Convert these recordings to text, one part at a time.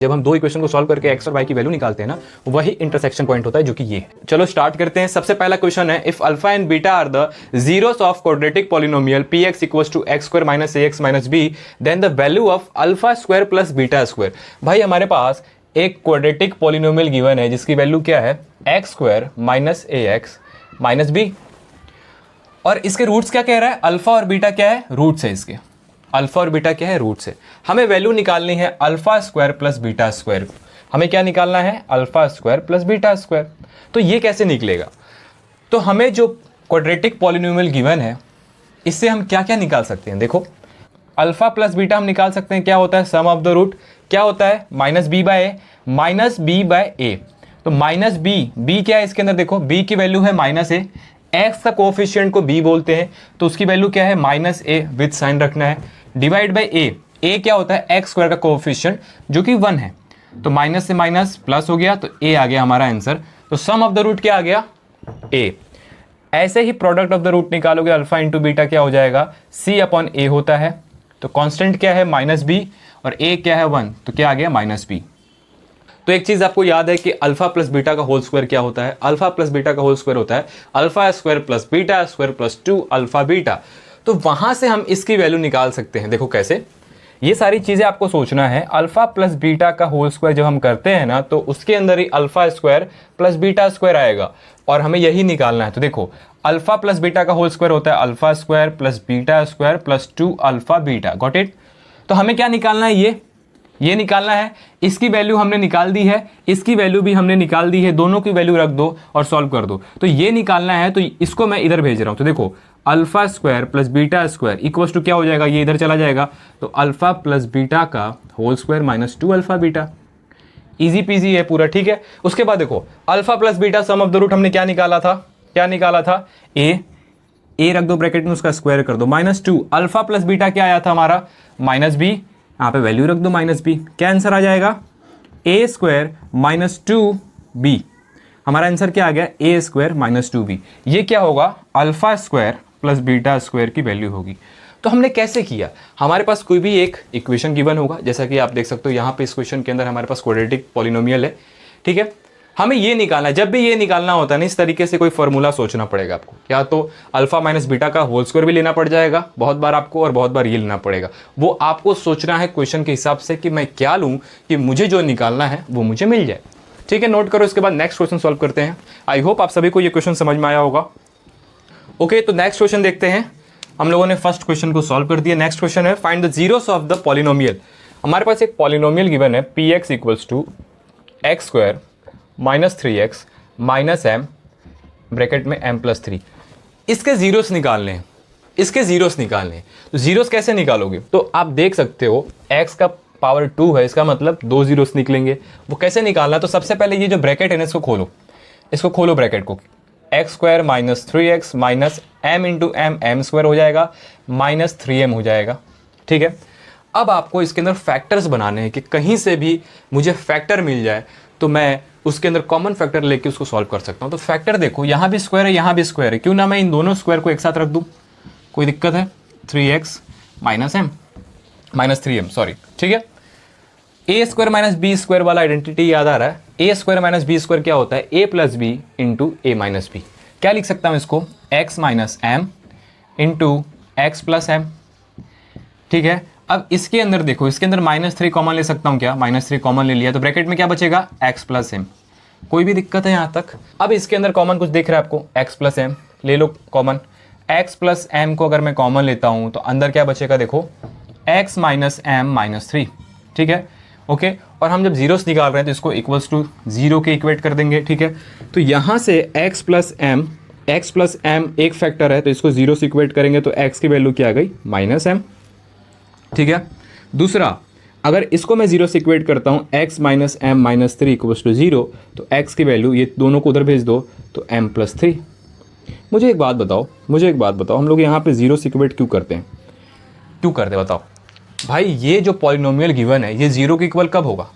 जब हम दो इक्वेशन को सॉल्व करके एक्स और वाई की वैल्यू निकालते हैं ना, वही इंटरसेक्शन पॉइंट होता है, जो कि ये है। चलो स्टार्ट करते हैं। सबसे पहला क्वेश्चन है, if alpha and beta are the zeros of quadratic polynomial p x equals to x square minus a x minus b, then the value of alpha square plus beta square. भाई हमारे पास एक quadratic polynomial given है जिसकी value क्या है, x square minus a x minus B, और इसके रूट्स क्या कह रहा है, अल्फा और बीटा क्या है, रूट्स है इसके। अल्फा और बीटा क्या है, रूट्स है। हमें वैल्यू निकालनी है alpha square plus beta square. हमें क्या निकालना है, alpha square plus beta square. तो ये कैसे निकलेगा, तो हमें जो क्वाड्रेटिक पॉलिनोमियल गिवन है इससे हम क्या क्या निकाल सकते हैं। देखो अल्फा प्लस बीटा हम निकाल सकते हैं, क्या होता है, सम ऑफ द रूट क्या होता है, माइनस बी बाय ए, माइनस बी बाय ए। तो माइनस बी, बी क्या है इसके अंदर, देखो बी की वैल्यू है माइनस ए, एक्स का कोफिशिएंट को बी बोलते हैं तो उसकी वैल्यू क्या है, माइनस ए, विद साइन रखना है, डिवाइड बाय ए। ए क्या होता है, एक्स स्क्वायर का कोफिशिएंट जो कि 1 है, तो माइनस से माइनस प्लस हो गया, तो ए आ गया हमारा आंसर। तो सम ऑफ द रूट क्या आ गया, ए। ऐसे ही प्रोडक्ट ऑफ द रूट निकालोगे, अल्फा इंटू बीटा क्या हो जाएगा, सी अपॉन ए होता है। तो कांस्टेंट क्या है, माइनस बी, और ए क्या है 1, तो क्या आ गया, माइनस बी। तो एक चीज आपको याद है कि अल्फा प्लस बीटा का होल स्क्वायर क्या होता है, अल्फा प्लस बीटा का होल स्क्वायर होता है alpha square plus beta square plus 2 alpha beta. तो वहां से हम इसकी वैल्यू निकाल सकते हैं। देखो कैसे, ये सारी चीजें आपको सोचना है। अल्फा प्लस बीटा का होल स्क्वायर जब हम करते हैं ना, तो उसके अंदर ही alpha square plus beta square आएगा, और हमें यही निकालना है। तो देखो अल्फा प्लस बीटा का होल स्क्वायर होता है alpha square plus beta square plus 2 alpha beta. Got it. तो हमें क्या निकालना है, ये निकालना है। इसकी वैल्यू हमने निकाल दी है, इसकी वैल्यू भी हमने निकाल दी है, दोनों की वैल्यू रख दो और सॉल्व कर दो। तो ये निकालना है, तो इसको मैं इधर भेज रहा हूं। तो देखो alpha square plus beta square equals to क्या हो जाएगा, ये इधर चला जाएगा, तो अल्फा प्लस बीटा का whole square minus 2 alpha beta. Easy peasy है पूरा, ठीक है। उसके बाद देखो alpha plus beta sum of the root हमने क्या निकाला था, ए रख दो ब्रैकेट में, उसका स्क्वायर कर दो, माइनस 2 अल्फा प्लस बीटा क्या आया था हमारा, माइनस बी, यहाँ पे वैल्यू रख दो माइनस बी। क्या आंसर आ जाएगा, ए स्क्वायर माइनस 2b। हमारा आंसर क्या आ गया, ए स्क्वायर माइनस 2b। ये क्या होगा, alpha square plus beta square की वैल्यू होगी। तो हमने कैसे किया, हमारे पास कोई भी एक इक्वेशन गिवन होगा, जैसा कि आप देख सकते हो यहाँ पे इस क्वेश्चन के अंदर हमारे पास क्वाड्रेटिक पॉलिनोमियल है, ठीक है। हमें ये निकालना है, जब भी ये निकालना होता है ना, इस तरीके से कोई फॉर्मूला सोचना पड़ेगा आपको। या तो अल्फा माइनस बीटा का होल स्क्वायर भी लेना पड़ जाएगा बहुत बार आपको, और बहुत बार ये लेना पड़ेगा। वो आपको सोचना है क्वेश्चन के हिसाब से कि मैं क्या लूँ कि मुझे जो निकालना है वो मुझे मिल जाए, ठीक है। नोट करो, इसके बाद नेक्स्ट क्वेश्चन सॉल्व करते हैं। आई होप आप सभी को ये क्वेश्चन समझ में आया होगा। ओके, तो नेक्स्ट क्वेश्चन देखते हैं। हम लोगों ने फर्स्ट क्वेश्चन को सॉल्व कर दिया। नेक्स्ट क्वेश्चन है, find the zeros of the polynomial. हमारे पास एक पॉलिनोमियल गिवन है, p x equals to x square minus 3x minus m bracket में m प्लस 3। इसके जीरोस निकालने हैं, तो जीरोस कैसे निकालोगे, तो आप देख सकते हो x का पावर 2 है, इसका मतलब 2 जीरोस निकलेंगे। वो कैसे निकालना, तो सबसे पहले ये जो ब्रैकेट है ना, इसको खोलो ब्रैकेट को। X square minus 3x minus m into m square हो जाएगा, माइनस 3m हो जाएगा, ठीक है। अब आपको इसके अंदर फैक्टर्स बनाने हैं कि कहीं से भी मुझे फैक्टर मिल जाए तो मैं उसके अंदर कॉमन फैक्टर लेके उसको सॉल्व कर सकता हूं। तो फैक्टर देखो, यहाँ भी स्क्वायर है, यहाँ भी स्क्वायर है, क्यों ना मैं इन दोनों स्क्वायर को एक साथ रख दूं, कोई दिक्कत है। 3x minus m minus 3m, sorry, ठीक है। A square minus B square वाला आइडेंटिटी याद आ रहा है। A square minus B square क्या होता है, a plus b into a minus b. क्या लिख सकता हूँ इसको, x minus m into x plus m, ठीक है। अब इसके अंदर देखो, इसके अंदर -3 कॉमन ले सकता हूँ क्या, -3 कॉमन ले लिया, तो ब्रैकेट में क्या बचेगा, x प्लस एम। कोई भी दिक्कत है यहाँ तक। अब इसके अंदर कॉमन कुछ दिख रहा है आपको, x प्लस एम ले लो कॉमन। x प्लस एम को अगर मैं कॉमन लेता हूँ तो अंदर क्या बचेगा, देखो x माइनस एम माइनस 3, ठीक है, ओके। और हम जब जीरोस निकाल रहे हैं तो इसको इक्वल्स टू 0 के इक्वेट कर देंगे, ठीक है। तो यहाँ से x प्लस एम एक फैक्टर है, तो इसको 0 से इक्वेट करेंगे तो x की वैल्यू क्या आ गई, माइनस एम, ठीक है। दूसरा, अगर इसको मैं 0 से इक्वेट करता हूँ, x minus m minus 3 equals to 0, तो x की वैल्यू, ये दोनों को उधर भेज दो, तो m प्लस 3। मुझे एक बात बताओ, हम लोग यहाँ पे 0 से इक्वेट क्यों करते हैं बताओ भाई। ये जो पॉलिनोमियल गिवन है, ये 0 के इक्वल कब होगा,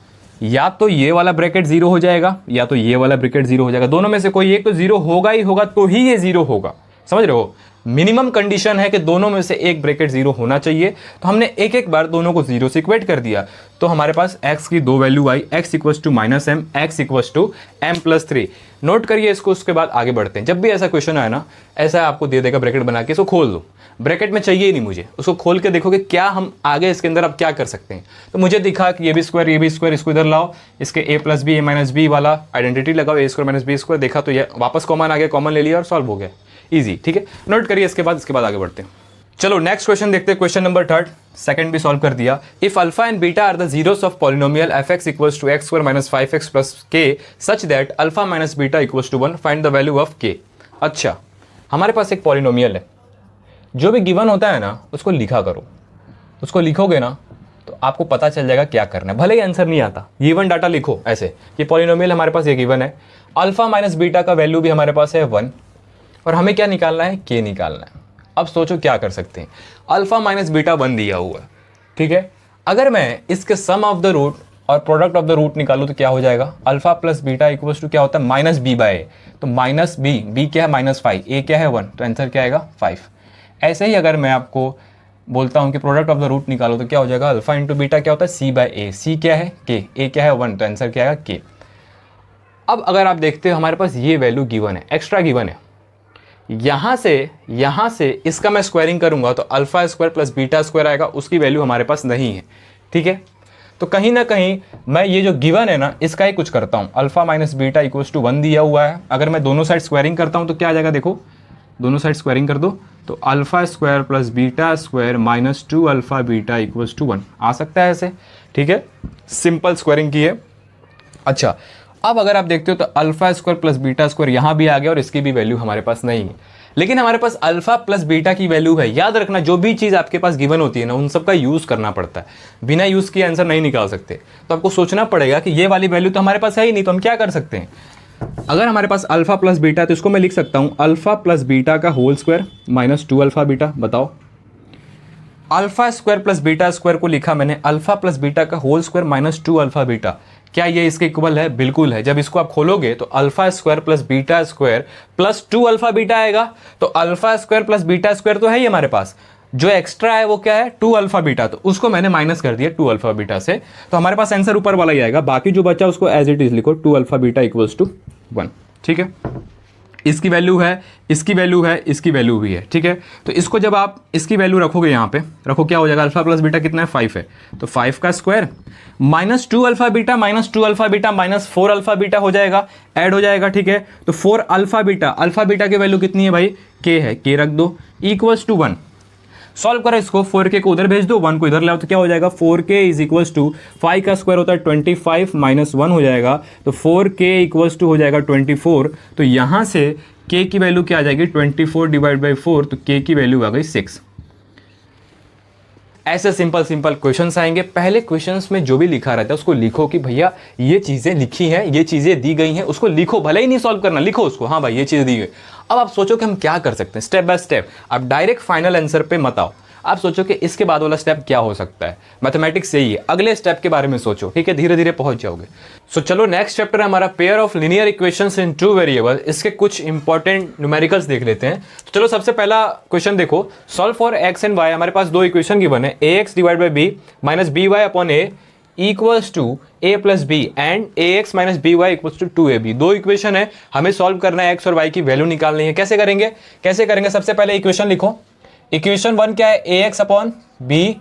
या तो ये वाला ब्रैकेट 0 हो जाएगा, या तो ये वाला ब्रैकेट 0 हो जाएगा। दोनों में से कोई एक तो 0 होगा ही होगा, तो ही ये 0 होगा, समझ रहे हो। मिनिमम कंडीशन है कि दोनों में से एक ब्रैकेट जीरो होना चाहिए, तो हमने एक एक बार दोनों को जीरो से इक्वेट कर दिया, तो हमारे पास x की दो वैल्यू आई, x equals to minus m, x equals to m plus three. Note करिए इसको, उसके बाद आगे बढ़ते हैं। जब भी ऐसा क्वेश्चन आए ना, ऐसा आपको दे देगा ब्रैकेट बना के, इसको खोल दो, ब्रैकेट में चाहिए ही नहीं मुझे, उसको खोल के देखो कि क्या हम आगे इसके अंदर अब क्या कर सकते हैं। तो मुझे दिखा कि ये भी स्क्वायर, इसको इधर लाओ, इसके a plus b, a minus b वाला आइडेंटिटी लगाओ, a square minus B square, देखा तो ये वापस कॉमन आ गया, कॉमन ले लिया और सॉल्व हो गया, ईजी। ठीक है, नोट करिए इसके बाद आगे बढ़ते हैं। चलो नेक्स्ट क्वेश्चन देखते हैं, क्वेश्चन नंबर थर्ड, सेकंड भी सॉल्व कर दिया। If alpha and beta are the zeros of polynomial F X equals to x square minus 5x plus K such that alpha minus beta equals to 1, find the value of K. अच्छा, हमारे पास एक polynomial है, जो भी given होता है ना उसको लिखा करो, उसको लिखोगे ना तो आपको पता चल जाएगा क्या करना है, भले ही आंसर नहीं आता, गिवन डाटा लिखो ऐसे, ये पॉलिनोमियल हमारे पास ये गिवन है, अल्फा माइनस बीटा का वैल्यू भी हमारे पास है 1, और हमें क्या निकालना है, के निकालना है। अब सोचो क्या कर सकते हैं, अल्फा माइनस बीटा 1 दिया हुआ है, ठीक है, अगर मैं इसके सम ऑफ द रूट और प्रोडक्ट ऑफ द रूट निकालूं तो क्या हो जाएगा, alpha plus beta equals to क्या होता है, माइनस बी बाय ए, तो माइनस बी क्या है -5, ए क्या है 1, तो आंसर क्या आएगा 5। ऐसे ही अगर मैं आपको बोलता हूं कि प्रोडक्ट ऑफ द रूट निकालो तो क्या हो जाएगा, अल्फा इंटू बीटा क्या होता है, सी बाय ए, सी क्या है के, ए क्या है 1, तो आंसर क्या आएगा के। अब अगर आप देखते हो हमारे पास ये वैल्यू गिवन है, एक्स्ट्रा गिवन है, यहाँ से इसका मैं स्क्वायरिंग करूंगा तो alpha square plus beta square आएगा, उसकी वैल्यू हमारे पास नहीं है, ठीक है। तो कहीं ना कहीं मैं ये जो गिवन है ना इसका ही कुछ करता हूँ, alpha minus beta equals to 1 दिया हुआ है, अगर मैं दोनों साइड स्क्वायरिंग करता हूँ तो क्या आ जाएगा, देखो दोनों साइड स्क्वायरिंग कर दो तो alpha square plus beta square minus 2 alpha beta equals to 1 आ सकता है ऐसे, ठीक है, सिंपल स्क्वायरिंग की है। अच्छा, अब अगर आप देखते हो तो alpha square plus beta square यहाँ भी आ गया और इसकी भी वैल्यू हमारे पास नहीं है, लेकिन हमारे पास अल्फा प्लस बीटा की वैल्यू है। याद रखना, जो भी चीज़ आपके पास गिवन होती है ना उन सब का यूज़ करना पड़ता है, बिना यूज़ किए आंसर नहीं निकाल सकते। तो आपको सोचना पड़ेगा कि ये वाली वैल्यू तो हमारे पास है ही नहीं, तो हम क्या कर सकते हैं, अगर हमारे पास अल्फा प्लस बीटा है तो इसको मैं लिख सकता हूँ अल्फा प्लस बीटा का whole square minus 2 alpha beta. बताओ, alpha square plus beta square को लिखा मैंने अल्फा प्लस बीटा का whole square minus 2 alpha beta, क्या ये इसके इक्वल है, बिल्कुल है। जब इसको आप खोलोगे तो alpha square plus beta square plus 2 alpha beta आएगा, तो alpha square plus beta square तो है ही हमारे पास, जो एक्स्ट्रा है वो क्या है 2 अल्फा बीटा, तो उसको मैंने माइनस कर दिया 2 अल्फा बीटा से, तो हमारे पास आंसर ऊपर वाला ही आएगा। बाकी जो बचा उसको एज इट इज लिखो 2 अल्फा बीटा इक्वल्स टू 1, ठीक है। इसकी वैल्यू है, इसकी वैल्यू है, इसकी वैल्यू भी है, ठीक है। तो इसको जब आप इसकी वैल्यू रखोगे यहाँ पे रखो, क्या हो जाएगा, अल्फा प्लस बीटा कितना है 5 है, तो 5 का square minus 2 alpha beta minus 2 alpha beta minus 4 alpha beta हो जाएगा, ऐड हो जाएगा, ठीक है। तो 4 अल्फा बीटा की वैल्यू कितनी है भाई, के है, के रख दो इक्वल्स टू 1। सॉल्व करो इसको, 4k को उधर भेज दो, 1 को इधर लाओ, तो क्या हो जाएगा 4k इज इक्वल्स टू 5 का स्क्वायर होता है 25 माइनस 1 हो जाएगा, तो 4k इक्वल्स टू हो जाएगा 24। तो यहाँ से k की वैल्यू क्या आ जाएगी 24 डिवाइड बाई 4, तो k की वैल्यू आ गई 6। ऐसे सिंपल क्वेश्चंस आएंगे। पहले क्वेश्चंस में जो भी लिखा रहता है उसको लिखो कि भैया ये चीज़ें लिखी हैं, ये चीज़ें दी गई हैं, उसको लिखो, भले ही नहीं सॉल्व करना, लिखो उसको, हाँ भाई ये चीज़ दी गई। अब आप सोचो कि हम क्या कर सकते हैं स्टेप बाय स्टेप, आप डायरेक्ट फाइनल आंसर पे मत आओ, आप सोचो कि इसके बाद वाला स्टेप क्या हो सकता है, मैथमेटिक्स यही है, अगले स्टेप के बारे में सोचो, ठीक है, धीरे धीरे पहुंच जाओगे। सो चलो नेक्स्ट चैप्टर है हमारा pair of linear equations in 2 variable, इसके कुछ इंपॉर्टेंट न्यूमेरिकल्स देख लेते हैं। तो चलो सबसे पहला क्वेश्चन देखो, solve for X and Y, हमारे पास दो इक्वेशन गिवन है, A X divide by B minus B Y upon A equals to A plus B and A x minus B Y equals to 2ab। दो equation है, हमें solve करना है, x और वाई की वैल्यू निकालनी है। कैसे करेंगे, सबसे पहले इक्वेशन लिखो, इक्वेशन 1 क्या है, A X upon B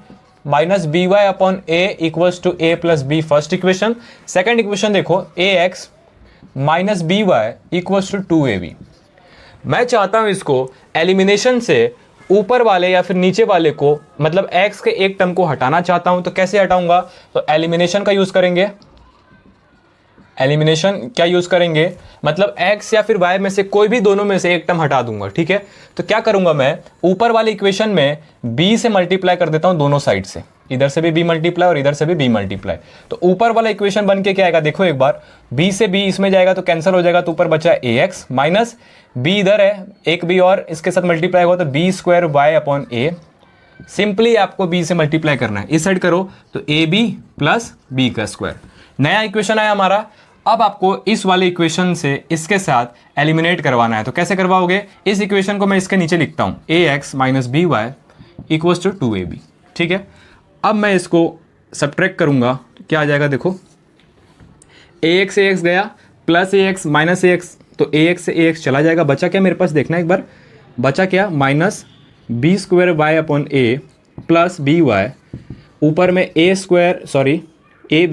minus B Y upon A equals to A plus B, first equation. Second equation देखो, A x minus B Y equals to 2ab। मैं चाहता हूं इसको एलिमिनेशन से ऊपर वाले या फिर नीचे वाले को, मतलब x के एक टर्म को हटाना चाहता हूं, तो कैसे हटाऊंगा, तो एलिमिनेशन का यूज करेंगे। एलिमिनेशन क्या यूज करेंगे, मतलब x या फिर y में से कोई भी दोनों में से एक टर्म हटा दूंगा, ठीक है। तो क्या करूंगा मैं, ऊपर वाले इक्वेशन में b से मल्टीप्लाई कर देता हूं दोनों साइड से, इधर से भी b मल्टीप्लाई और इधर से भी b मल्टीप्लाई। तो ऊपर वाला इक्वेशन बन के क्या आएगा, देखो एक बार, b से b इसमें जाएगा तो कैंसिल हो जाएगा, तो ऊपर बचा ax माइनस b इधर है, एक b और इसके साथ मल्टीप्लाई हुआ तो b square y upon a। Simply आपको b से मल्टीप्लाई करना है, इस साइड करो तो ab प्लस b का स्क्वायर। नया इक्वेशन आया हमारा, अब आपको इस वाले इक्वेशन से इसके साथ एलिमिनेट करवाना है। तो कैसे करवाओगे, इस इक्वेशन को मैं इसके नीचे लिखता हूँ, ax minus B Y equals to 2ab। ठीक है, अब मैं इसको सब्ट्रैक्ट करूँगा तो क्या आ जाएगा, देखो ax से ax गया प्लस ax माइनस ax, तो ax से ax चला जाएगा, बचा क्या मेरे पास, देखना एक बार, बचा क्या, minus B square Y upon A plus B Y, ऊपर में A square sorry A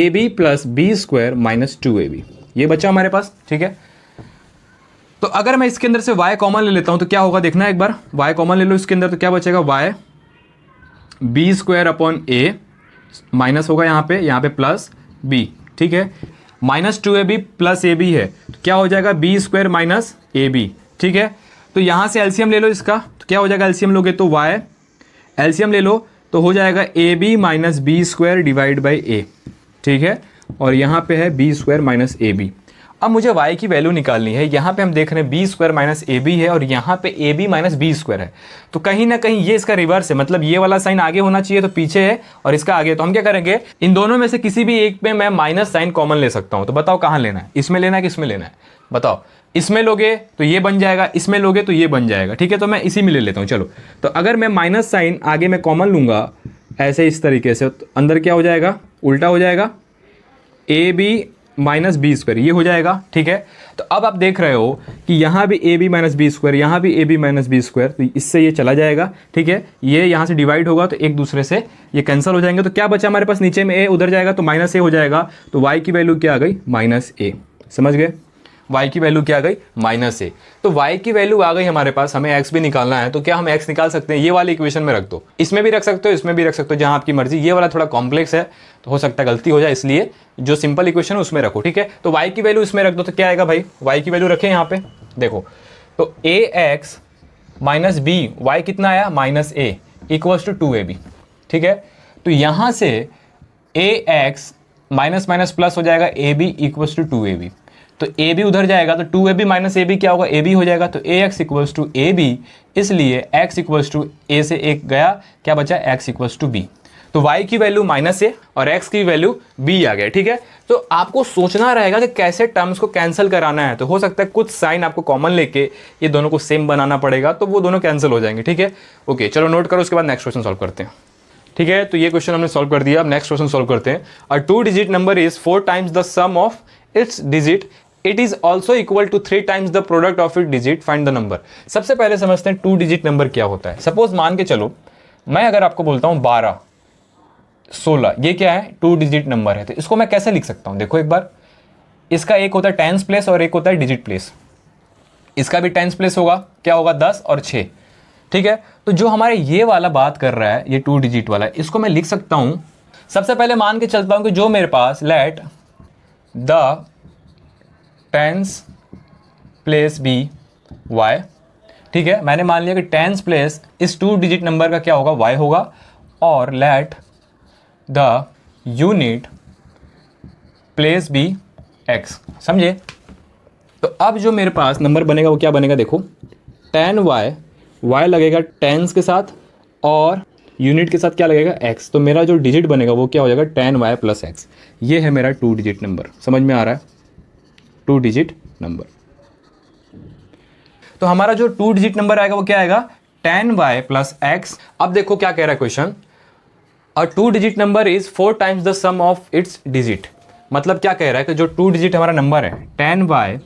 B plus B square minus 2ab, ये बचा हमारे पास। ठीक है, तो अगर मैं इसके अंदर से y कॉमन ले लेता हूं तो क्या होगा, देखना एक बार, y कॉमन ले लो इसके अंदर तो क्या बचेगा, y बी स्क्वायर अपॉन ए माइनस होगा यहाँ पे प्लस b। ठीक है, माइनस 2ab प्लस ab है तो क्या हो जाएगा, बी स्क्वायर माइनस ab। ठीक है, तो यहाँ से एलसीएम ले लो इसका, तो क्या हो जाएगा, एलसीएम लोगे तो y एलसीएम ले लो तो हो जाएगा A B minus B square divide by A. ठीक है, और यहाँ पे है बी स्क्वायर माइनस ए बी। अब मुझे y की वैल्यू निकालनी है, यहाँ पे हम देख रहे हैं बी स्क्वायर माइनस ए बी है और यहाँ पे a B minus B square है, तो कहीं ना कहीं ये इसका रिवर्स है, मतलब ये वाला साइन आगे होना चाहिए तो पीछे है और इसका आगे। तो हम क्या करेंगे, इन दोनों में से किसी भी एक पे मैं माइनस साइन कॉमन ले सकता हूँ। तो बताओ कहाँ लेना है, इसमें लेना है कि इसमें लेना है, बताओ। इसमें लोगे तो ये बन जाएगा, इसमें लोगे तो ये बन जाएगा। ठीक है, तो मैं इसी में ले लेता हूँ। चलो, तो अगर मैं माइनस साइन आगे मैं कॉमन लूँगा ऐसे इस तरीके से, तो अंदर क्या हो जाएगा, उल्टा हो जाएगा, A B minus B square ये हो जाएगा। ठीक है, तो अब आप देख रहे हो कि यहाँ भी a B minus B square, यहाँ भी a B minus B square, तो इससे ये चला जाएगा। ठीक है, ये यहाँ से डिवाइड होगा तो एक दूसरे से ये कैंसिल हो जाएंगे। तो क्या बचा हमारे पास, नीचे में ए उधर जाएगा तो माइनस ए हो जाएगा, तो वाई की वैल्यू क्या आ गई, माइनस ए। समझ गए, y की वैल्यू क्या आ गई, माइनस ए। तो y की वैल्यू आ गई हमारे पास, हमें x भी निकालना है। तो क्या हम x निकाल सकते हैं, ये वाली इक्वेशन में रख दो, इसमें भी रख सकते हो, इसमें भी रख सकते हो, जहां आपकी मर्जी। ये वाला थोड़ा कॉम्प्लेक्स है तो हो सकता है गलती हो जाए, इसलिए जो सिंपल इक्वेशन है उसमें रखो। ठीक है, तो y की वैल्यू इसमें रख दो तो क्या आएगा भाई, y की वैल्यू रखें यहाँ पे, देखो तो ax माइनस बी, वाई कितना आया, minus A equals to 2ab। ठीक है, तो यहाँ से ax माइनस माइनस प्लस हो जाएगा, ab इक्वल्स टू 2ab, तो ए बी उधर जाएगा तो 2ab माइनस ए बी क्या होगा, ए बी हो जाएगा, तो A X equals to A B, इसलिए x इक्वल्स टू ए से एक गया, क्या बचा, x इक्वल्स टू बी। तो y की वैल्यू माइनस ए और x की वैल्यू b आ गया। ठीक है, तो आपको सोचना रहेगा कि कैसे टर्म्स को कैंसिल कराना है। तो हो सकता है कुछ साइन आपको कॉमन लेके ये दोनों को सेम बनाना पड़ेगा, तो वो दोनों कैंसिल हो जाएंगे। ठीक है, ओके, चलो नोट करो, उसके बाद नेक्स्ट क्वेश्चन सॉल्व करते हैं। ठीक है, तो ये क्वेश्चन हमने सॉल्व कर दिया। अब नेक्स्ट क्वेश्चन सॉल्व करते हैं। A 2 digit number is 4 times the sum of its digit, it is also equal to 3 times the product of it digit, find the number. सबसे पहले समझते हैं 2 डिजिट नंबर क्या होता है। सपोज मान के चलो मैं अगर आपको बोलता हूं 12 16, ये क्या है, 2 डिजिट नंबर है, तो इसको मैं कैसे लिख सकता हूं, देखो एक बार, इसका एक होता है टेंस प्लेस और एक होता है डिजिट प्लेस। इसका भी टेंस प्लेस होगा, क्या होगा, 10 और 6। ठीक है, तो जो हमारे ये वाला बात कर रहा है, ये 2 डिजिट वाला, इसको मैं लिख सकता हूं। सबसे पहले मान के चलता हूं कि जो मेरे पास let the tens place be Y. ठीक है, मैंने मान लिया कि टेंस प्लेस इस 2 डिजिट नंबर का क्या होगा, वाई होगा, और let the unit place be x. समझे, तो अब जो मेरे पास नंबर बनेगा वो क्या बनेगा, देखो 10y, y लगेगा टेंस के साथ और यूनिट के साथ क्या लगेगा, x। तो मेरा जो डिजिट बनेगा वो क्या हो जाएगा, 10y प्लस एक्स। ये है मेरा 2 डिजिट नंबर। समझ में आ रहा है, 2 डिजिट नंबर। तो हमारा जो 2 डिजिट नंबर आएगा वो क्या आएगा, 10y प्लस एक्स। अब देखो क्या कह रहा है question, a 2 digit number is 4 times the sum of its digit. मतलब क्या कह रहा है कि जो 2 डिजिट हमारा नंबर है 10y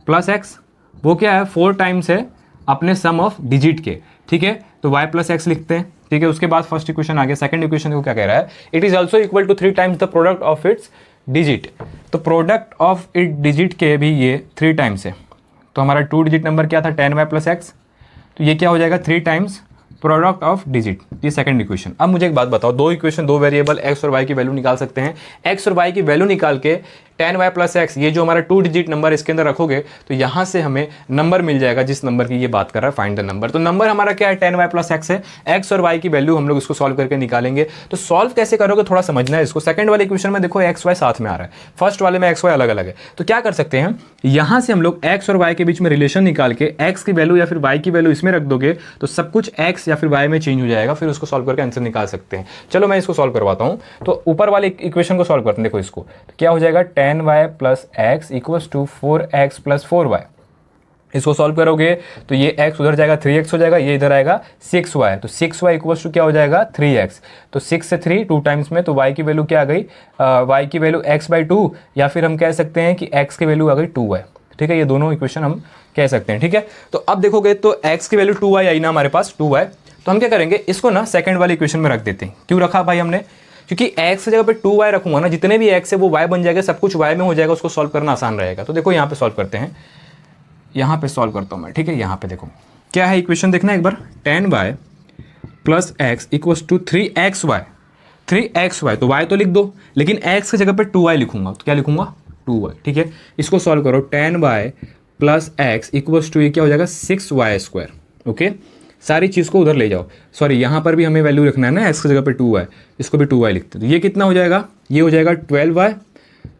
प्लस एक्स, वो क्या है, 4 टाइम्स है अपने सम ऑफ डिजिट के। ठीक है, तो y प्लस एक्स लिखते हैं। ठीक है, उसके बाद फर्स्ट इक्वेशन आ गया। सेकंड इक्वेशन को क्या कह रहा है, it is also equal to 3 times the product of its digit. तो प्रोडक्ट ऑफ इट डिजिट के भी ये 3 टाइम्स है। तो हमारा 2 डिजिट नंबर क्या था, 10y प्लस एक्स, तो ये क्या हो जाएगा, 3 टाइम्स प्रोडक्ट ऑफ डिजिट। ये सेकंड इक्वेशन। अब मुझे एक बात बताओ, 2 इक्वेशन 2 वेरिएबल x और y की वैल्यू निकाल सकते हैं। x और y की वैल्यू निकाल के 10y प्लस एक्स, ये जो हमारा 2 डिजिट नंबर इसके अंदर रखोगे तो यहाँ से हमें नंबर मिल जाएगा जिस नंबर की ये बात कर रहा है, फाइंड द नंबर। तो नंबर हमारा क्या है, 10y प्लस एक्स है। x और y की वैल्यू हम लोग इसको सॉल्व करके निकालेंगे। तो सॉल्व कैसे करोगे थोड़ा समझना है इसको। सेकंड वाले इक्वेशन में देखो x y साथ में आ रहा है, फर्स्ट वाले में x y अलग अलग है। तो क्या कर सकते हैं, यहाँ से हम लोग x और y के बीच में रिलेशन निकाल के x की वैल्यू या फिर y की वैल्यू इसमें रख दोगे तो सब कुछ x या या फिर y में चेंज हो जाएगा, फिर उसको सॉल्व करके आंसर निकाल सकते हैं। चलो मैं इसको सॉल्व करवाता हूँ। तो ऊपर वाले इक्वेशन को सॉल्व करते हैं। देखो इसको तो क्या हो जाएगा, 10y plus x equals to 4x plus 4y। इसको सॉल्व करोगे तो ये x उधर जाएगा 3x हो जाएगा, ये इधर आएगा 6y, तो 6y इक्वल्स टू क्या हो जाएगा 3x। तो 6 से 3 2 टाइम्स में, तो y की वैल्यू क्या आ गई, y की वैल्यू x/2, या फिर हम कह सकते हैं कि x की वैल्यू आ गई 2y। ठीक है, ये दोनों इक्वेशन हम कह सकते हैं। ठीक है, तो अब देखोगे तो x की वैल्यू 2y आई ना हमारे पास 2y, तो हम क्या करेंगे, इसको ना सेकंड वाली इक्वेशन में रख देते हैं। क्यों रखा भाई हमने, क्योंकि x की जगह पे 2y रखूंगा ना, जितने भी x है वो y बन जाएगा, सब कुछ y में हो जाएगा, उसको सॉल्व करना आसान रहेगा। तो देखो यहाँ पे सॉल्व करते हैं, यहाँ पे सॉल्व करता हूँ मैं। ठीक है, यहाँ पे देखो क्या है इक्वेशन, देखना एक बार, 10y plus x equals to 3xy। 3xy तो y तो लिख दो, लेकिन x की जगह पे 2y लिखूंगा, तो क्या लिखूंगा 2y। ठीक है, इसको सॉल्व करो, 10y plus x equals to ये क्या हो जाएगा 6y²। ओके, सारी चीज़ को उधर ले जाओ, सॉरी यहाँ पर भी हमें वैल्यू रखना है ना, x की जगह पे 2y, इसको भी 2y लिखते हैं। तो ये कितना हो जाएगा, ये हो जाएगा 12y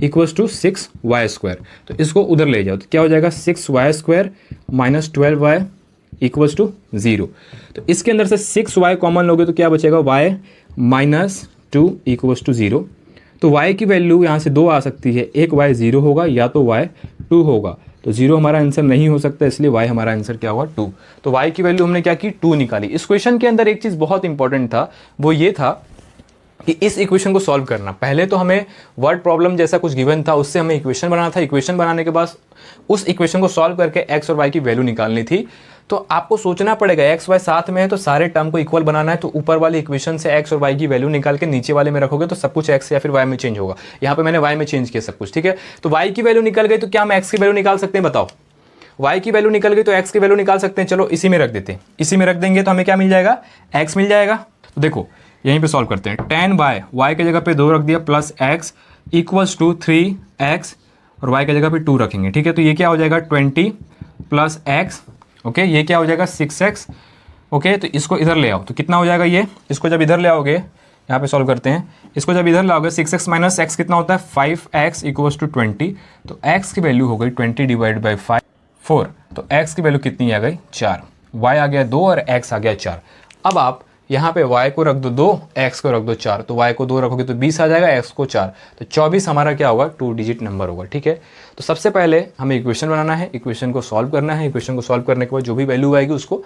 इक्वल्स टू 6y²। तो इसको उधर ले जाओ, तो क्या हो जाएगा 6y² minus 12y equals to 0। तो इसके अंदर से 6y कॉमन लोगे तो क्या बचेगा, y माइनस 2 इक्वल्स टू 0। तो y की वैल्यू यहाँ से 2 आ सकती है, एक y 0 होगा या तो y 2 होगा। तो 0 हमारा आंसर नहीं हो सकता, इसलिए y हमारा आंसर क्या होगा 2। तो y की वैल्यू हमने क्या की 2 निकाली। इस क्वेश्चन के अंदर एक चीज़ बहुत इंपॉर्टेंट था, वो ये था कि इस इक्वेशन को सॉल्व करना, पहले तो हमें वर्ड प्रॉब्लम जैसा कुछ गिवन था, उससे हमें इक्वेशन बनाना था। इक्वेशन बनाने के बाद उस इक्वेशन को सॉल्व करके x और y की वैल्यू निकालनी थी। तो आपको सोचना पड़ेगा, x y साथ में है तो सारे टर्म को इक्वल बनाना है, तो ऊपर वाले इक्वेशन से x और y की वैल्यू निकाल के नीचे वाले में रखोगे तो सब कुछ x या फिर y में चेंज होगा। यहाँ पे मैंने y में चेंज किया सब कुछ। ठीक है, तो y की वैल्यू निकल गई, तो क्या हम x की वैल्यू निकाल सकते हैं, बताओ। y की वैल्यू निकल गई तो x की वैल्यू निकाल सकते हैं। चलो इसी में रख देते हैं, इसी में रख देंगे तो हमें क्या मिल जाएगा, x मिल जाएगा। तो देखो यहीं पे सॉल्व करते हैं, 10y y की जगह पे 2 रख दिया plus x equals to 3x और y की जगह पे 2 रखेंगे। ठीक है, तो ये क्या हो जाएगा 20 प्लस x। ओके, ये क्या हो जाएगा 6x। ओके, तो इसको इधर ले आओ, तो कितना हो जाएगा ये, इसको जब इधर ले आओगे, यहाँ पे सॉल्व करते हैं, इसको जब इधर लाओगे 6x माइनस x कितना होता है 5x इक्वल्स टू 20। तो x की वैल्यू हो गई 20 डिवाइड बाई 5 4। तो x की वैल्यू कितनी आ गई 4, y आ गया 2 और x आ गया 4। अब आप यहाँ पे y को रख दो 2, x को रख दो 4, तो y को 2 रखोगे तो 20 आ जाएगा, x को 4, तो 24 हमारा क्या होगा 2 डिजिट नंबर होगा। ठीक है, तो सबसे पहले हमें इक्वेशन बनाना है, इक्वेशन को सॉल्व करना है। इक्वेशन को सॉल्व करने के बाद जो भी वैल्यू आएगी उसको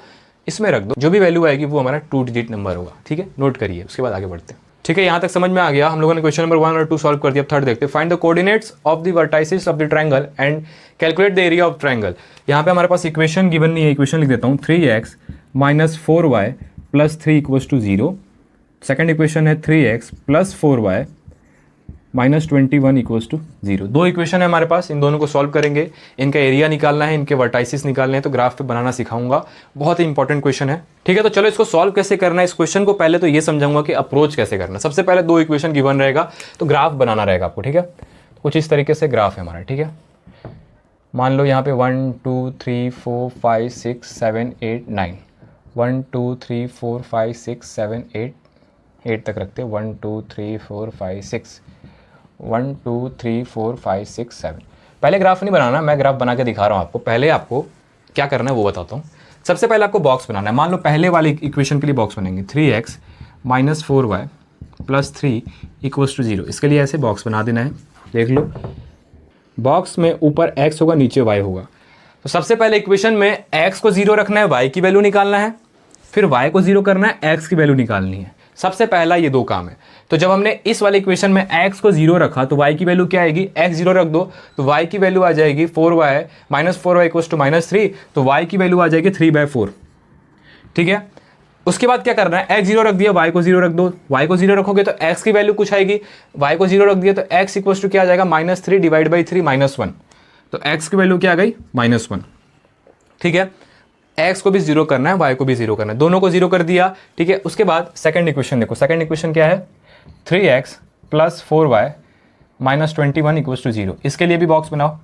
इसमें रख दो, जो भी वैल्यू आएगी वो हमारा 2 डिजिट नंबर होगा। ठीक है, नोट करिए, उसके बाद आगे बढ़ते हैं। ठीक है, यहाँ तक समझ में आ गया, हम लोगों ने क्वेश्चन नंबर 1 और 2 सॉल्व कर दिया। अब थर्ड देखते हैं, find the coordinates of the vertices of the triangle and calculate the area of triangle. यहाँ पे हमारे पास इक्वेशन गिवन नहीं है, इक्वेशन लिख देता हूँ, 3x minus 4y plus 3 equals to 0। Second equation है 3x plus 4y minus 21 equals to 0। दो इक्वेशन है हमारे पास, इन दोनों को सॉल्व करेंगे, इनका एरिया निकालना है, इनके वर्टाइसिस निकालने हैं, तो ग्राफ पे बनाना सिखाऊंगा, बहुत ही इंपॉर्टेंट क्वेश्चन है। ठीक है, तो चलो इसको सॉल्व कैसे करना है। इस क्वेश्चन को पहले तो ये समझाऊंगा कि अप्रोच कैसे करना। सबसे पहले 2 इक्वेशन गिवन रहेगा तो ग्राफ बनाना रहेगा आपको। ठीक है, तो कुछ इस तरीके से ग्राफ है हमारा। ठीक है, मान लो यहाँ पे 1 2 3 4 5 6 7 8 9, 1 2 3 4 5 6 7 8 तक रखते हैं, 1 2 3 4 5 6, 1 2 3 4 5 6 7। पहले ग्राफ नहीं बनाना, मैं ग्राफ बना के दिखा रहा हूँ आपको। पहले आपको क्या करना है वो बताता हूँ। सबसे पहले आपको बॉक्स बनाना है। मान लो पहले वाले इक्वेशन के लिए बॉक्स बनेंगे, 3x minus 4y plus 3 equals to 0। इसके लिए ऐसे बॉक्स बना देना है। देख लो, बॉक्स में ऊपर x होगा, नीचे y होगा। तो सबसे पहले इक्वेशन में x को 0 रखना है, y की वैल्यू निकालना है, फिर y को 0 करना है, x की वैल्यू निकालनी है। सबसे पहला ये 2 काम है। तो जब हमने इस वाले इक्वेशन में x को 0 रखा तो y की वैल्यू क्या आएगी, x 0 रख दो तो y की वैल्यू आ जाएगी 4y minus 4y equals to minus 3, तो y की वैल्यू आ जाएगी 3/4। ठीक है, उसके बाद क्या करना है, x 0 रख दिया, y को 0 रख दो, y को 0 रखोगे तो x की वैल्यू कुछ आएगी, y को 0 रख दिया तो x इक्वल्स टू क्या आ जाएगा -3 डिवाइड बाई 3 -1, तो x की वैल्यू क्या आ गई -1। ठीक है, x को भी 0 करना है, y को भी 0 करना है, दोनों को 0 कर दिया। ठीक है, उसके बाद सेकंड इक्वेशन देखो, सेकंड इक्वेशन क्या है, 3x plus 4y minus 21 equals to 0। इसके लिए भी बॉक्स बनाओ,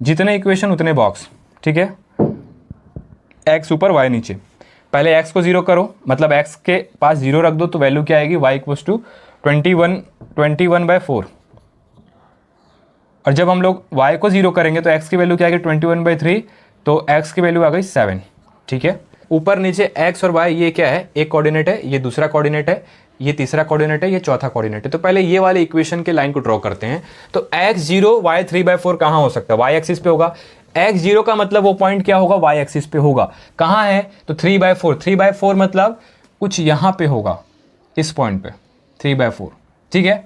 जितने इक्वेशन उतने बॉक्स। ठीक है, x ऊपर y नीचे। पहले x को 0 करो, मतलब x के पास 0 रख दो तो वैल्यू क्या आएगी, y इक्वल्स टू 21/4। और जब हम लोग y को 0 करेंगे तो x की वैल्यू क्या आएगी 21/3, तो x की वैल्यू आ गई 7। ठीक है, ऊपर नीचे x और y ये क्या है, एक कोऑर्डिनेट है, ये दूसरा कोऑर्डिनेट है, ये तीसरा कोऑर्डिनेट है, ये चौथा कोऑर्डिनेट है। तो पहले ये वाले इक्वेशन के लाइन को ड्रॉ करते हैं। तो x0 y 3/4 कहाँ हो सकता है, y एक्सिस पे होगा। x0 का मतलब वो पॉइंट क्या होगा, y एक्सिस पे होगा। कहाँ है, तो 3/4, 3/4 मतलब कुछ यहाँ पे होगा, इस पॉइंट पे 3/4, ठीक है।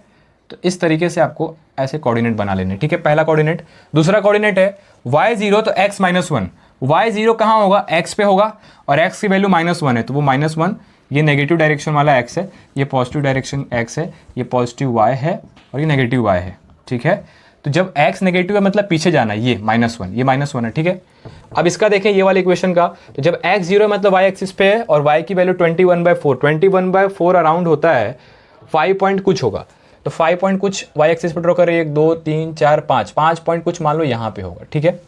तो इस तरीके से आपको ऐसे कोऑर्डिनेट बना लेने, ठीक है, पहला कोऑर्डिनेट। दूसरा कोऑर्डिनेट है y0 तो x - 1, y0 कहाँ होगा, x पे होगा, और x की वैल्यू -1 है तो वो -1, ये नेगेटिव डायरेक्शन वाला x है, ये पॉजिटिव डायरेक्शन x है, ये पॉजिटिव y है और ये नेगेटिव y है, ठीक है। तो जब x नेगेटिव है मतलब पीछे जाना है, ये -1, ये -1 है, ठीक है। अब इसका देखें ये वाले इक्वेशन का, तो जब x0 मतलब y एक्सिस पे है और y की वैल्यू 21/4, 21/4 अराउंड होता है 5 पॉइंट कुछ होगा, तो 5 पॉइंट कुछ y एक्सिस पे ड्रॉ करें, 1 2 3 4 5 पॉइंट कुछ मान लो यहाँ पे होगा, ठीक है।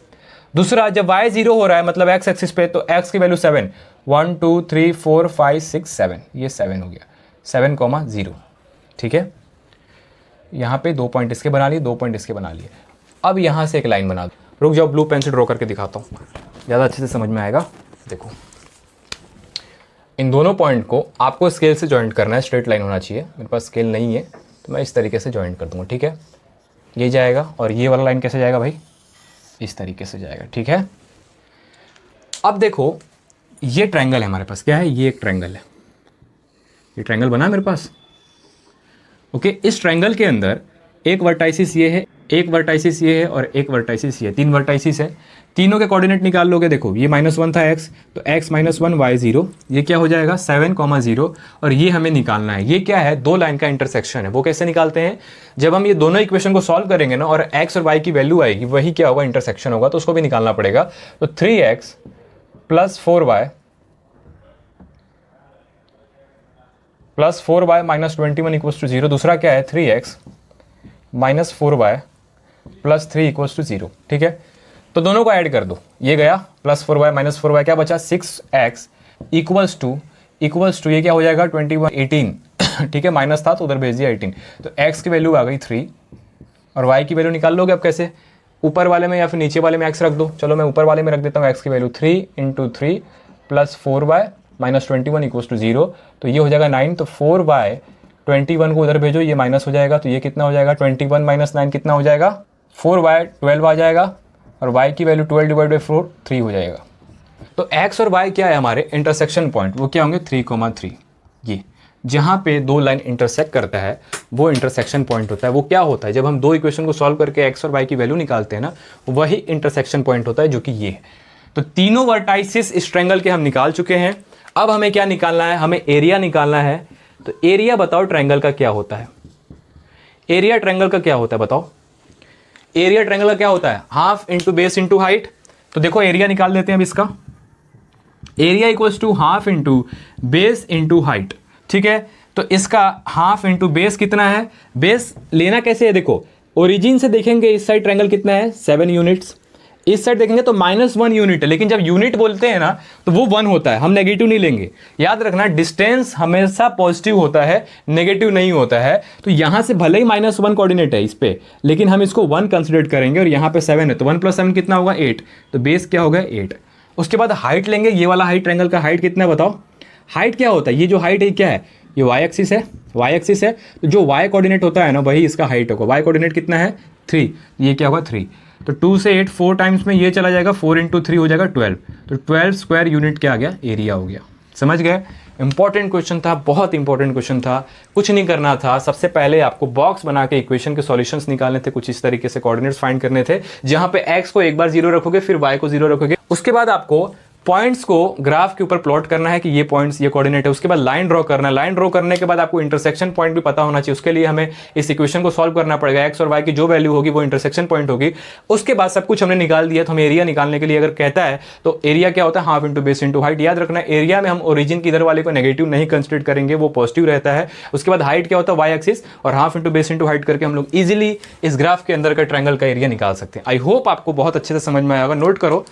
दूसरा जब y 0 हो रहा है मतलब x एक्सिस पे, तो x की वैल्यू 7, 1 2 3 4 5 6 7, ये 7 हो गया, 7,0, ठीक है। यहाँ पे 2 पॉइंट इसके बना लिए, 2 पॉइंट इसके बना लिए। अब यहाँ से एक लाइन बना दो, रुक जाओ, ब्लू पेन से ड्रॉ करके दिखाता हूँ, ज़्यादा अच्छे से समझ में आएगा। देखो इन दोनों पॉइंट को आपको स्केल से जॉइंट करना है, स्ट्रेट लाइन होना चाहिए, मेरे पास स्केल नहीं है तो मैं इस तरीके से जॉइंट कर दूँगा, ठीक है। ये जाएगा और ये वाला लाइन कैसे जाएगा भाई, इस तरीके से जाएगा, ठीक है। अब देखो ये ट्रायंगल है हमारे पास, क्या है, ये एक ट्रायंगल है, ये ट्रायंगल बना मेरे पास, ओके। इस ट्रायंगल के अंदर एक वर्टाइसिस ये है, एक वर्टाइसिस ये है और एक वर्टाइसिस ये है, 3 वर्टाइसिस है। तीनों के कोऑर्डिनेट निकाल लोगे, देखो ये -1 था x, तो x - 1 y0, ये क्या हो जाएगा 7,0, और ये हमें निकालना है, ये क्या है, दो लाइन का इंटरसेक्शन है। वो कैसे निकालते हैं, जब हम ये दोनों इक्वेशन को सॉल्व करेंगे ना और x और y की वैल्यू आएगी, वही क्या होगा, इंटरसेक्शन होगा, तो उसको भी निकालना पड़ेगा। तो 3x + 4y + 4y - 21 = 0। दूसरा क्या है, 3x - 4y + 3 = 0, ठीक है। तो दोनों को ऐड कर दो, ये गया +4y - 4y, क्या बचा 6x = ये क्या हो जाएगा 21 18, ठीक है, माइनस था तो उधर भेज दिया 18। तो x की वैल्यू आ गई 3 और y की वैल्यू निकाल लोगे। अब कैसे, ऊपर वाले में या फिर नीचे वाले में x रख दो, चलो मैं ऊपर वाले में रख देता हूँ, x की वैल्यू 3 × 3 + 4y - 21 = 0, तो ये हो जाएगा 9। तो 4y 21 को उधर भेजो, ये माइनस हो जाएगा, तो ये कितना हो जाएगा 21 - 9 कितना हो जाएगा 4y 12 आ जाएगा, और y की वैल्यू 12/4 3 हो जाएगा। तो x और y क्या है, हमारे इंटरसेक्शन पॉइंट, वो क्या होंगे 3,3, ये जहाँ पे दो लाइन इंटरसेक्ट करता है वो इंटरसेक्शन पॉइंट होता है। वो क्या होता है, जब हम दो इक्वेशन को सॉल्व करके x और y की वैल्यू निकालते हैं ना, वही इंटरसेक्शन पॉइंट होता है, जो कि ये है। तो तीनों वर्टाइसिस इस ट्रायंगल के हम निकाल चुके हैं। अब हमें क्या निकालना है, हमें एरिया निकालना है। तो एरिया बताओ ट्रायंगल का क्या होता है, एरिया ट्रायंगल का क्या होता है बताओ, एरिया ट्रायंगल का क्या होता है, half into base into height. तो देखो एरिया निकाल देते हैं अब इसका, area = half into base into height, ठीक है। तो इसका हाफ इंटू बेस कितना है, बेस लेना कैसे है, देखो ओरिजिन से देखेंगे इस साइड ट्रायंगल कितना है 7 यूनिट्स, इस साइड देखेंगे तो -1 यूनिट है, लेकिन जब यूनिट बोलते हैं ना तो वो 1 होता है, हम नेगेटिव नहीं लेंगे। याद रखना डिस्टेंस हमेशा पॉजिटिव होता है, नेगेटिव नहीं होता है। तो यहाँ से भले ही -1 कोऑर्डिनेट है इस पे, लेकिन हम इसको 1 कंसिडर करेंगे, और यहाँ पे 7 है, तो 1 + 7 कितना होगा 8, तो बेस क्या होगा 8। उसके बाद हाइट लेंगे, ये वाला हाइट ट्रायंगल का हाइट कितना है बताओ, हाइट क्या होता है, ये जो हाइट है क्या है, ये y एक्सिस है, y एक्सिस है, तो जो y कोऑर्डिनेट होता है ना वही इसका हाइट होगा। y कोऑर्डिनेट कितना है 3, ये क्या होगा 3, तो 2 से 8 4 टाइम्स में ये चला जाएगा, 4 × 3 हो जाएगा 12, तो 12 स्क्वायर यूनिट क्या आ गया, एरिया हो गया। समझ गए, इंपॉर्टेंट क्वेश्चन था, बहुत इंपॉर्टेंट क्वेश्चन था। कुछ नहीं करना था, सबसे पहले आपको बॉक्स बना के इक्वेशन के सॉल्यूशंस निकालने थे, कुछ इस तरीके से कोऑर्डिनेट्स फाइंड करने थे, जहां पे x को एक बार 0 रखोगे, फिर y को 0 रखोगे। उसके बाद आपको पॉइंट्स को ग्राफ के ऊपर प्लॉट करना है कि ये पॉइंट्स ये कोऑर्डिनेट है। उसके बाद लाइन ड्रॉ करना है, लाइन ड्रॉ करने के बाद आपको इंटरसेक्शन पॉइंट भी पता होना चाहिए। उसके लिए हमें इस इक्वेशन को सॉल्व करना पड़ेगा, x और y की जो वैल्यू होगी वो इंटरसेक्शन पॉइंट होगी। उसके बाद सब कुछ हमने निकाल दिया, तो हमें एरिया निकालने के लिए अगर कहता है तो एरिया क्या होता है, half into base into height. याद रखना एरिया में हम ओरिजिन की इधर वाले को नेगेटिव नहीं कंसिडर करेंगे, वो पॉजिटिव रहता है। उसके बाद हाइट क्या होता है, y एक्सिस, और half into base into height करके हम लोग इजिली इस ग्राफ के अंदर का ट्रायंगल का एरिया निकाल सकते हैं। आई होप आपको बहुत अच्छे से समझ में आएगा, नोट करो।